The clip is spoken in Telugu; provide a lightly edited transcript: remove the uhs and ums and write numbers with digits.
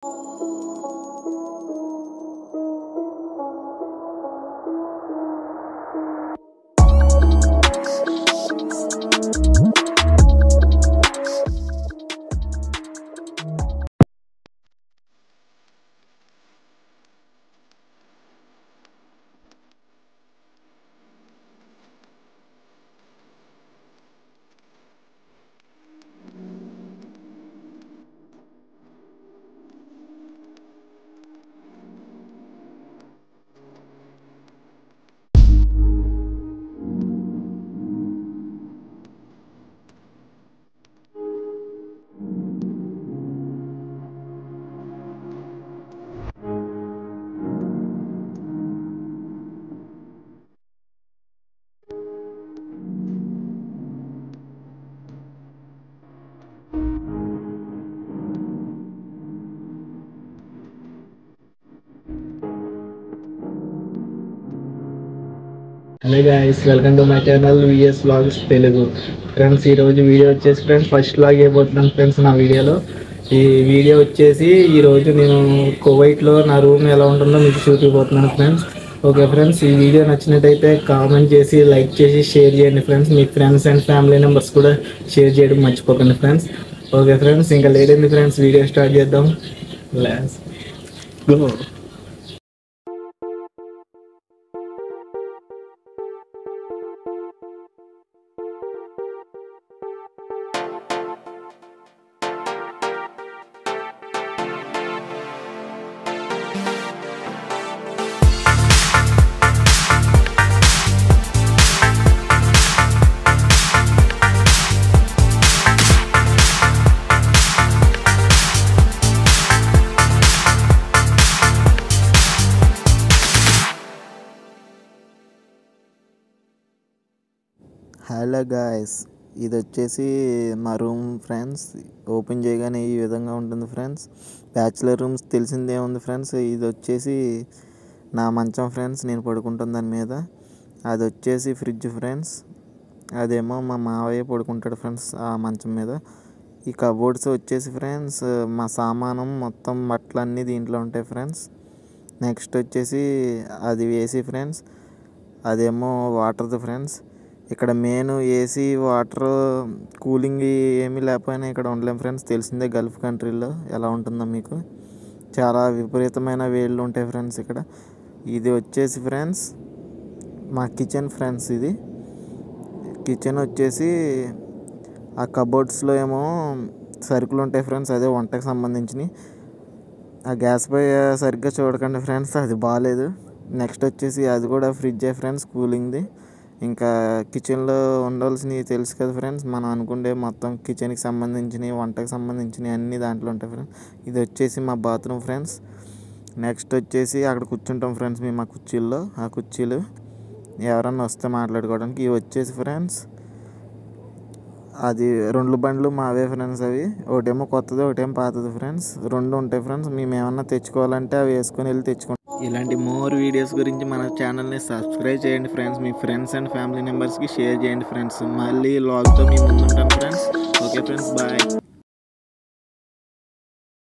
Hello guys, welcome to my channel VS vlogs Telugu. Friends, ఈరోజు వీడియో వచ్చేసి ఫస్ట్ వ్లాగ్ అయిపోతున్నాను ఫ్రెండ్స్. నా వీడియోలో ఈ వీడియో వచ్చేసి ఈరోజు నేను కువైట్లో నా రూమ్ ఎలా ఉంటుందో మీకు చూపిపోతున్నాను ఫ్రెండ్స్. ఓకే ఫ్రెండ్స్, ఈ వీడియో నచ్చినట్టయితే కామెంట్ చేసి, లైక్ చేసి, షేర్ చేయండి friends. Me friends and family members కూడా షేర్ చేయడం మర్చిపోకండి ఫ్రెండ్స్. ఓకే ఫ్రెండ్స్, ఇంకా లేట్ అయింది ఫ్రెండ్స్, వీడియో స్టార్ట్ చేద్దాం. Let's go. హలో గాయస్, ఇది వచ్చేసి మా రూమ్ ఫ్రెండ్స్. ఓపెన్ చేయగానే ఈ విధంగా ఉంటుంది ఫ్రెండ్స్. బ్యాచులర్ రూమ్స్ తెలిసిందే ఉంది ఫ్రెండ్స్. ఇది వచ్చేసి నా మంచం ఫ్రెండ్స్, నేను పడుకుంటాను దాని మీద. అది వచ్చేసి ఫ్రిడ్జ్ ఫ్రెండ్స్. అదేమో మా మావయ్య పడుకుంటాడు ఫ్రెండ్స్ ఆ మంచం మీద. ఈ కబోర్డ్స్ వచ్చేసి ఫ్రెండ్స్ మా సామానం మొత్తం బట్టలన్నీ దీంట్లో ఉంటాయి ఫ్రెండ్స్. నెక్స్ట్ వచ్చేసి అది ఏసీ ఫ్రెండ్స్. అదేమో వాటర్ది ఫ్రెండ్స్. ఇక్కడ మెయిన్ ఏసీ, వాటర్, కూలింగ్ ఏమీ లేకపోయినా ఇక్కడ ఉండలేం ఫ్రెండ్స్. తెలిసిందే గల్ఫ్ కంట్రీలో ఎలా ఉంటుందో మీకు. చాలా విపరీతమైన వేళ్ళు ఉంటాయి ఫ్రెండ్స్ ఇక్కడ. ఇది వచ్చేసి ఫ్రెండ్స్ మా కిచెన్ ఫ్రెండ్స్. ఇది కిచెన్ వచ్చేసి ఆ కబోర్డ్స్లో ఏమో సరుకులు ఉంటాయి ఫ్రెండ్స్, అదే వంటకు సంబంధించినవి. ఆ గ్యాస్ పై సరిగ్గా చూడకండి ఫ్రెండ్స్, అది బాగాలేదు. నెక్స్ట్ వచ్చేసి అది కూడా ఫ్రిడ్జే ఫ్రెండ్స్, కూలింగ్ది. ఇంకా కిచెన్లో ఉండాల్సినవి తెలుసు కదా ఫ్రెండ్స్, మనం అనుకుంటే మొత్తం కిచెన్కి సంబంధించినవి, వంటకు సంబంధించినవి అన్నీ దాంట్లో ఉంటాయి ఫ్రెండ్స్. ఇది వచ్చేసి మా బాత్రూమ్ ఫ్రెండ్స్. నెక్స్ట్ వచ్చేసి అక్కడ కూర్చుంటాం ఫ్రెండ్స్ మేము, ఆ కుర్చీల్లో. ఆ కుర్చీలు ఎవరన్నా వస్తే మాట్లాడుకోవడానికి. ఇవి వచ్చేసి ఫ్రెండ్స్ అది 2 బండ్లు మావే ఫ్రెండ్స్. అవి ఒకటేమో కొత్తది, ఒకటేమో పాతది ఫ్రెండ్స్. 2 ఉంటాయి ఫ్రెండ్స్. మేము ఏమన్నా తెచ్చుకోవాలంటే అవి వేసుకొని వెళ్ళి తెచ్చుకుంటాం. ఇలాంటి మోర్ వీడియోస్ గురించి మన ఛానల్ని సబ్స్క్రైబ్ చేయండి friends. Me friends and family మెంబర్స్కి షేర్ చేయండి ఫ్రెండ్స్. మళ్ళీ వ్లాగ్తో మీ ముందు ఉంటాను ఫ్రెండ్స్. Okay friends, bye.